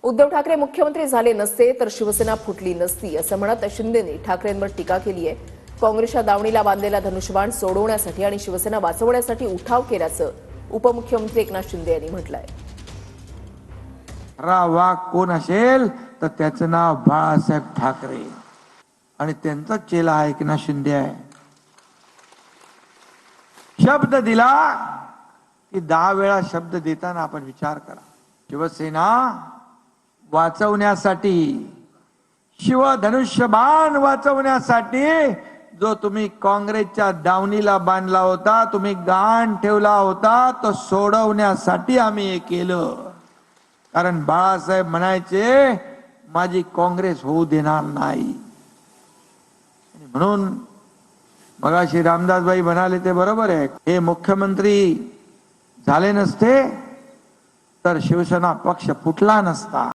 उद्धव ठाकरे मुख्यमंत्री झाले नसते तर शिवसेना फुटली नसती असं म्हणत शिंदेंनी ठाकरेंवर टीका केली आहे। काँग्रेसच्या दावणीला बांधलेला धनुष्यबाण सोडवण्यासाठी आणि शिवसेना वाचवण्यासाठी उठाव केल्याचं उपमुख्यमंत्री एकनाथ शिंदे यांनी म्हटलंय। खरा वाघ कोण असेल तर त्याचं नाव बाळासाहेब ठाकरे आणि त्यांचा चेला आहे एकनाथ शिंदे आहे। शब्द दिला की 10 वेळा शब्द देताना आपण विचार करा। शिवसेना वाचवण्यासाठी, शिवधनुष्यबाण वाचवण्यासाठी जो तुम्ही काँग्रेसच्या दावणीला बांधला होता, तुम्ही गाण ठेवला होता, तो सोडवण्यासाठी आम्ही हे केलं। कारण बाळासाहेब म्हणायचे माझी काँग्रेस होऊ देणार नाही। म्हणून मगाशी रामदासबाई म्हणाले ते बरोबर आहे। हे मुख्यमंत्री झाले नसते तर शिवसेना पक्ष फुटला नसता।